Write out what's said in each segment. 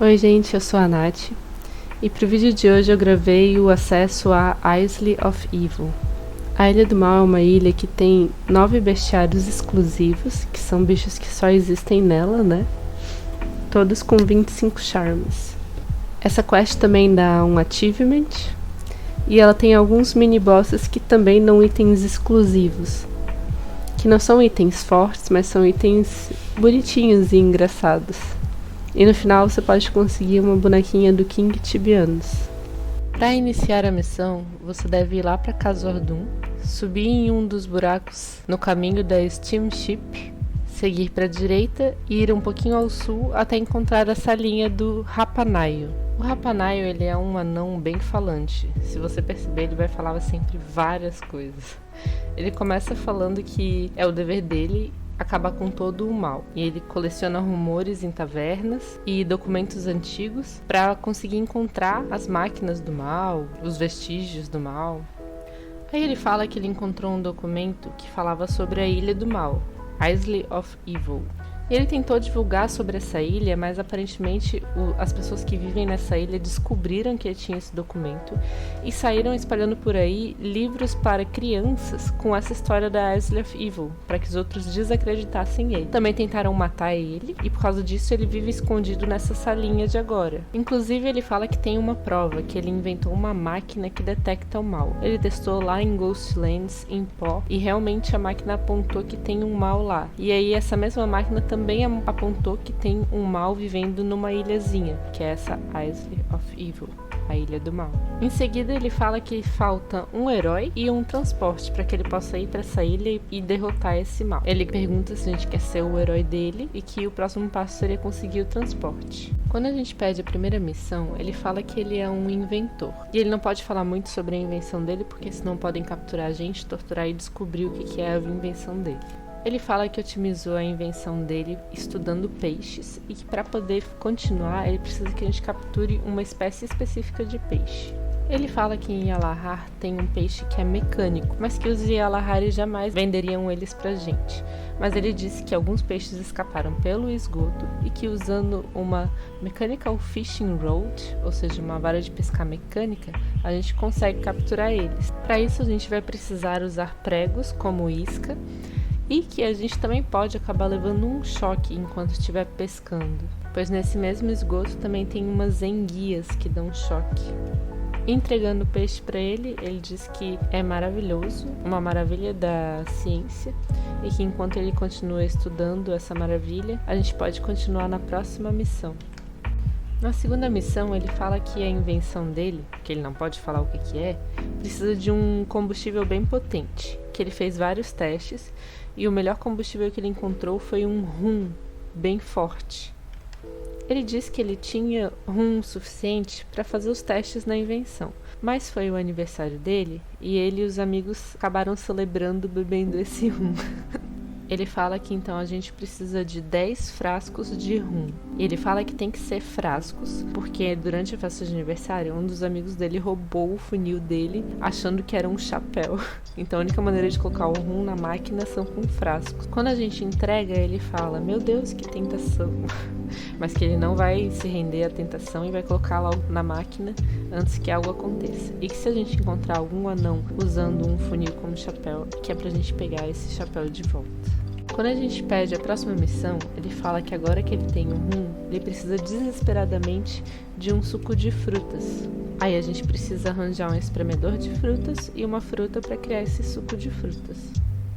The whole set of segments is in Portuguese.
Oi gente, eu sou a Nath e para o vídeo de hoje eu gravei o acesso a Isle of Evil. A Ilha do Mal é uma ilha que tem 9 bestiários exclusivos, que são bichos que só existem nela, né? Todos com 25 charmes. Essa quest também dá um achievement e ela tem alguns mini-bosses que também dão itens exclusivos. Que não são itens fortes, mas são itens bonitinhos e engraçados. E no final você pode conseguir uma bonequinha do King Tibianus. Para iniciar a missão, você deve ir lá para Khazad-dûm, subir em um dos buracos no caminho da Steamship, seguir para a direita e ir um pouquinho ao sul até encontrar a salinha do Rapanaio. O Rapanaio ele é um anão bem falante. Se você perceber, ele vai falar sempre várias coisas. Ele começa falando que é o dever dele acabar com todo o mal. E ele coleciona rumores em tavernas e documentos antigos para conseguir encontrar as máquinas do mal, os vestígios do mal. Aí ele fala que ele encontrou um documento que falava sobre a Ilha do Mal, Isle of Evil. Ele tentou divulgar sobre essa ilha, mas aparentemente as pessoas que vivem nessa ilha descobriram que tinha esse documento e saíram espalhando por aí livros para crianças com essa história da Isle of Evil, para que os outros desacreditassem ele. Também tentaram matar ele e por causa disso ele vive escondido nessa salinha de agora. Inclusive ele fala que tem uma prova, que ele inventou uma máquina que detecta o mal. Ele testou lá em Ghostlands, em Pó, e realmente a máquina apontou que tem um mal lá. E aí essa mesma máquina também apontou que tem um mal vivendo numa ilhazinha, que é essa Isle of Evil, a Ilha do Mal. Em seguida ele fala que falta um herói e um transporte para que ele possa ir para essa ilha e derrotar esse mal. Ele pergunta se a gente quer ser o herói dele e que o próximo passo seria conseguir o transporte. Quando a gente pede a primeira missão, ele fala que ele é um inventor. E ele não pode falar muito sobre a invenção dele, porque senão podem capturar a gente, torturar e descobrir o que é a invenção dele. Ele fala que otimizou a invenção dele estudando peixes e que para poder continuar ele precisa que a gente capture uma espécie específica de peixe. Ele fala que em Yalahar tem um peixe que é mecânico, mas que os Yalahari jamais venderiam eles pra gente. Mas ele disse que alguns peixes escaparam pelo esgoto e que usando uma Mechanical Fishing Rod, ou seja, uma vara de pescar mecânica, a gente consegue capturar eles. Para isso a gente vai precisar usar pregos como isca, e que a gente também pode acabar levando um choque enquanto estiver pescando, pois nesse mesmo esgoto também tem umas enguias que dão choque. Entregando o peixe para ele, ele diz que é maravilhoso, uma maravilha da ciência, e que enquanto ele continua estudando essa maravilha, a gente pode continuar na próxima missão. Na segunda missão, ele fala que a invenção dele, que ele não pode falar o que é, precisa de um combustível bem potente, que ele fez vários testes, e o melhor combustível que ele encontrou foi um rum bem forte. Ele disse que ele tinha rum suficiente para fazer os testes na invenção, mas foi o aniversário dele e ele e os amigos acabaram celebrando bebendo esse rum. Ele fala que então a gente precisa de 10 frascos de rum. Ele fala que tem que ser frascos, porque durante a festa de aniversário, um dos amigos dele roubou o funil dele, achando que era um chapéu. Então a única maneira de colocar o rum na máquina são com frascos. Quando a gente entrega, ele fala, meu Deus, que tentação. Mas que ele não vai se render à tentação e vai colocar lá na máquina antes que algo aconteça. E que se a gente encontrar algum anão usando um funil como chapéu, que é pra gente pegar esse chapéu de volta. Quando a gente pede a próxima missão, ele fala que agora que ele tem um rum, ele precisa desesperadamente de um suco de frutas. Aí a gente precisa arranjar um espremedor de frutas e uma fruta para criar esse suco de frutas.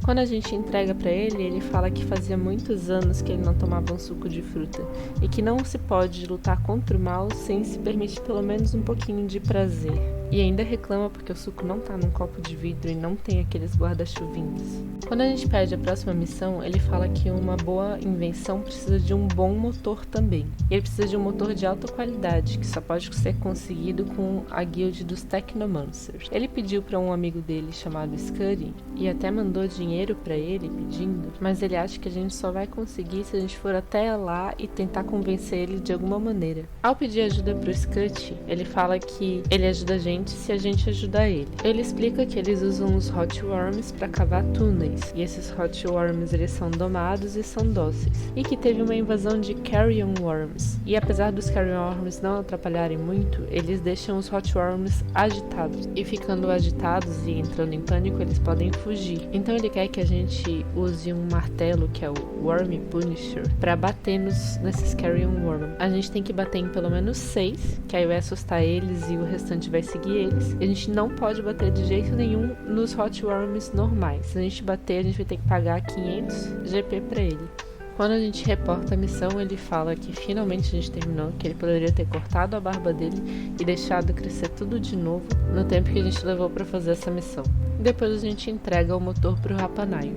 Quando a gente entrega para ele, ele fala que fazia muitos anos que ele não tomava um suco de fruta e que não se pode lutar contra o mal sem se permitir pelo menos um pouquinho de prazer. E ainda reclama porque o suco não tá num copo de vidro e não tem aqueles guarda-chuvinhos. Quando a gente pede a próxima missão, ele fala que uma boa invenção precisa de um bom motor também. Ele precisa de um motor de alta qualidade, que só pode ser conseguido com a guild dos Technomancers. Ele pediu para um amigo dele chamado Scuddy e até mandou dinheiro para ele pedindo, mas ele acha que a gente só vai conseguir se a gente for até lá e tentar convencer ele de alguma maneira. Ao pedir ajuda pro Scuddy, ele fala que ele ajuda a gente somente se a gente ajudar ele. Ele explica que eles usam os Hot Worms para cavar túneis, e esses Hot Worms eles são domados e são dóceis, e que teve uma invasão de Carrion Worms, e apesar dos Carrion Worms não atrapalharem muito, eles deixam os Hot Worms agitados, e ficando agitados e entrando em pânico, eles podem fugir. Então ele quer que a gente use um martelo, que é o Worm Punisher, para bater nesses Carrion Worms. A gente tem que bater em pelo menos 6, que aí vai assustar eles e o restante vai seguir eles. E a gente não pode bater de jeito nenhum nos Hot Worms normais. Se a gente bater, a gente vai ter que pagar 500 GP pra ele. Quando a gente reporta a missão, ele fala que finalmente a gente terminou, que ele poderia ter cortado a barba dele e deixado crescer tudo de novo no tempo que a gente levou para fazer essa missão. Depois a gente entrega o motor pro Rapanaio.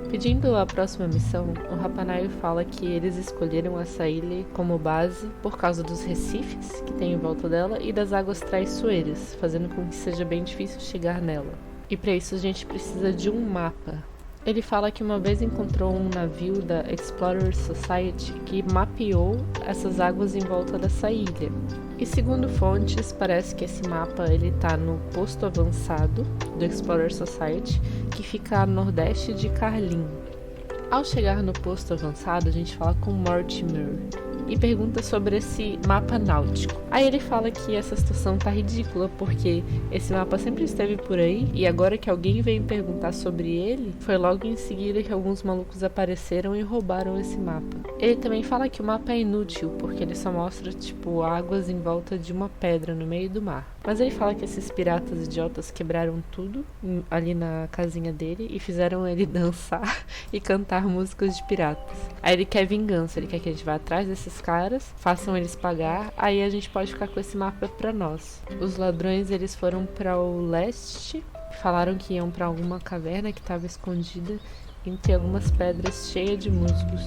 Pedindo a próxima missão, o Rapanaio fala que eles escolheram essa ilha como base por causa dos recifes que tem em volta dela e das águas traiçoeiras, fazendo com que seja bem difícil chegar nela. E para isso a gente precisa de um mapa. Ele fala que uma vez encontrou um navio da Explorer Society que mapeou essas águas em volta dessa ilha. E segundo fontes, parece que esse mapa ele tá no posto avançado do Explorer Society, que fica a nordeste de Carlin. Ao chegar no posto avançado, a gente fala com Mortimer e pergunta sobre esse mapa náutico. Aí ele fala que essa situação tá ridícula porque esse mapa sempre esteve por aí e agora que alguém veio perguntar sobre ele, foi logo em seguida que alguns malucos apareceram e roubaram esse mapa. Ele também fala que o mapa é inútil porque ele só mostra tipo águas em volta de uma pedra no meio do mar. Mas ele fala que esses piratas idiotas quebraram tudo ali na casinha dele e fizeram ele dançar e cantar músicas de piratas. Aí ele quer vingança, ele quer que a gente vá atrás desses caras, façam eles pagar, aí a gente pode ficar com esse mapa pra nós. Os ladrões eles foram para o leste, falaram que iam para alguma caverna que estava escondida entre algumas pedras cheias de musgos.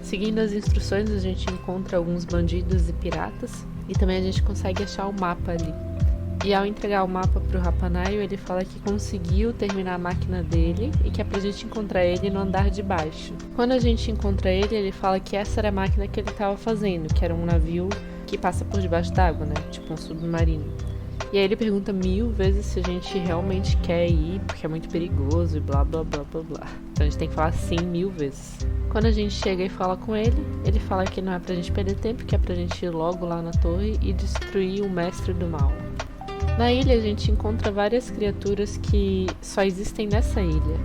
Seguindo as instruções a gente encontra alguns bandidos e piratas e também a gente consegue achar o mapa ali. E ao entregar o mapa pro Rapanaio, ele fala que conseguiu terminar a máquina dele e que é pra gente encontrar ele no andar de baixo. Quando a gente encontra ele, ele fala que essa era a máquina que ele tava fazendo, que era um navio que passa por debaixo d'água, né? Tipo um submarino. E aí ele pergunta 1000 vezes se a gente realmente quer ir, porque é muito perigoso e blá blá blá blá blá. Então a gente tem que falar sim 1000 vezes. Quando a gente chega e fala com ele, ele fala que não é pra gente perder tempo, que é pra gente ir logo lá na torre e destruir o mestre do mal. Na ilha a gente encontra várias criaturas que só existem nessa ilha,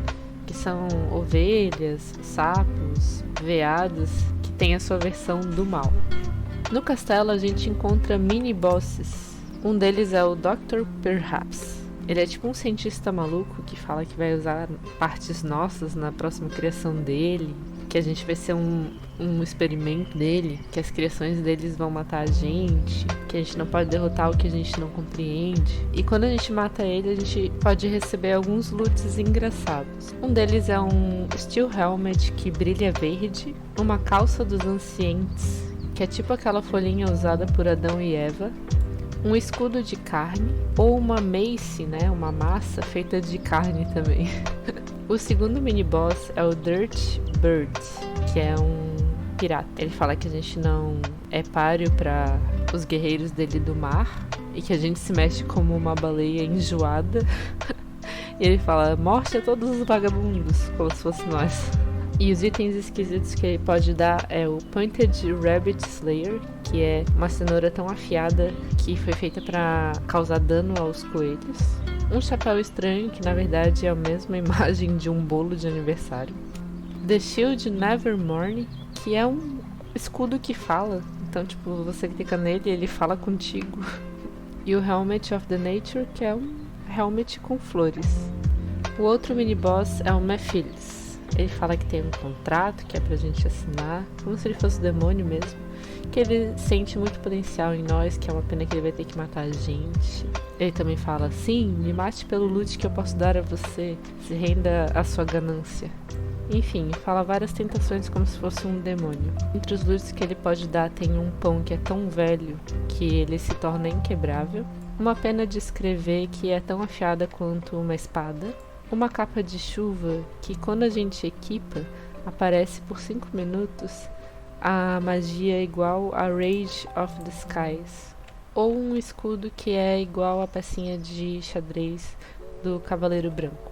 que são ovelhas, sapos, veados, que tem a sua versão do mal. No castelo a gente encontra mini-bosses, um deles é o Dr. Perhaps. Ele é tipo um cientista maluco que fala que vai usar partes nossas na próxima criação dele, que a gente vai ser um experimento dele, que as criações deles vão matar a gente, que a gente não pode derrotar o que a gente não compreende. E quando a gente mata ele, a gente pode receber alguns loots engraçados. Um deles é um Steel Helmet que brilha verde, uma calça dos ancientes, que é tipo aquela folhinha usada por Adão e Eva, um escudo de carne, ou uma mace, né, uma massa feita de carne também. O segundo mini-boss é o Dirt Bird, que é um pirata. Ele fala que a gente não é páreo para os guerreiros dele do mar e que a gente se mexe como uma baleia enjoada. E ele fala, morte a todos os vagabundos, como se fosse nós. E os itens esquisitos que ele pode dar é o Pointed Rabbit Slayer, que é uma cenoura tão afiada que foi feita para causar dano aos coelhos. Um chapéu estranho, que na verdade é a mesma imagem de um bolo de aniversário. The Shield Nevermore, que é um escudo que fala. Então, tipo, você clica nele e ele fala contigo. E o Helmet of the Nature, que é um helmet com flores. O outro mini-boss é o Mephiles. Ele fala que tem um contrato que é pra gente assinar, como se ele fosse o demônio mesmo. Que ele sente muito potencial em nós, que é uma pena que ele vai ter que matar a gente. Ele também fala, sim, me mate pelo loot que eu posso dar a você, se renda à sua ganância. Enfim, fala várias tentações como se fosse um demônio. Entre os loots que ele pode dar tem um pão que é tão velho que ele se torna inquebrável, uma pena de escrever que é tão afiada quanto uma espada, uma capa de chuva que quando a gente equipa, aparece por 5 minutos a magia igual a Rage of the Skies, ou um escudo que é igual à pecinha de xadrez do Cavaleiro Branco.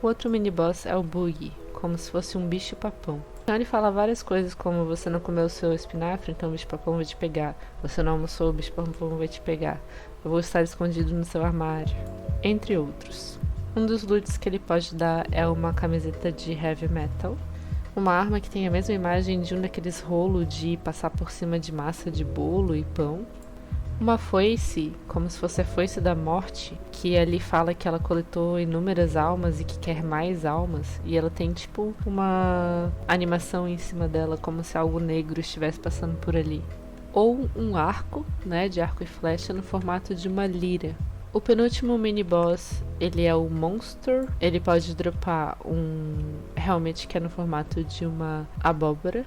O outro mini-boss é o Boogie, como se fosse um bicho-papão. Então ele fala várias coisas como: você não comeu o seu espinafre, então o bicho-papão vai te pegar. Você não almoçou, o bicho-papão vai te pegar. Eu vou estar escondido no seu armário. Entre outros. Um dos loots que ele pode dar é uma camiseta de heavy metal, uma arma que tem a mesma imagem de um daqueles rolos de passar por cima de massa de bolo e pão, uma foice, como se fosse a foice da morte, que ali fala que ela coletou inúmeras almas e que quer mais almas, e ela tem tipo uma animação em cima dela, como se algo negro estivesse passando por ali. Ou um arco, né, de arco e flecha no formato de uma lira. O penúltimo mini-boss, ele é o Monster. Ele pode dropar um helmet que é no formato de uma abóbora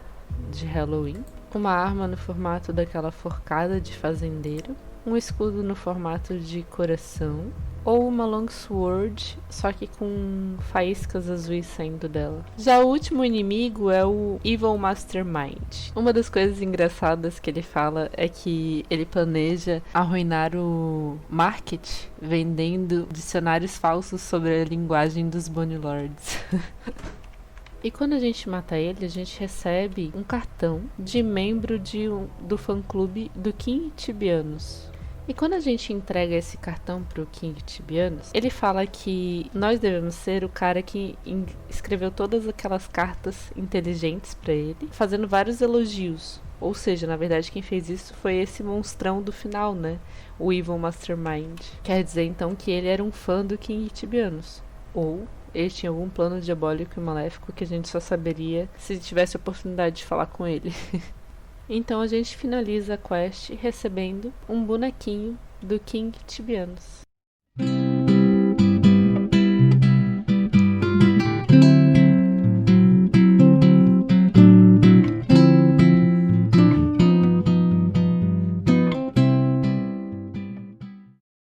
de Halloween, uma arma no formato daquela forcada de fazendeiro, um escudo no formato de coração, ou uma longsword, só que com faíscas azuis saindo dela. Já o último inimigo é o Evil Mastermind. Uma das coisas engraçadas que ele fala é que ele planeja arruinar o market vendendo dicionários falsos sobre a linguagem dos Bonnie Lords. E quando a gente mata ele, a gente recebe um cartão de membro do fã-clube do King Tibianos. E quando a gente entrega esse cartão pro King Tibianos, ele fala que nós devemos ser o cara que escreveu todas aquelas cartas inteligentes para ele, fazendo vários elogios. Ou seja, na verdade quem fez isso foi esse monstrão do final, né? O Evil Mastermind. Quer dizer então que ele era um fã do King Tibianos. Ou ele tinha algum plano diabólico e maléfico que a gente só saberia se tivesse a oportunidade de falar com ele. Então a gente finaliza a quest recebendo um bonequinho do King Tibianos.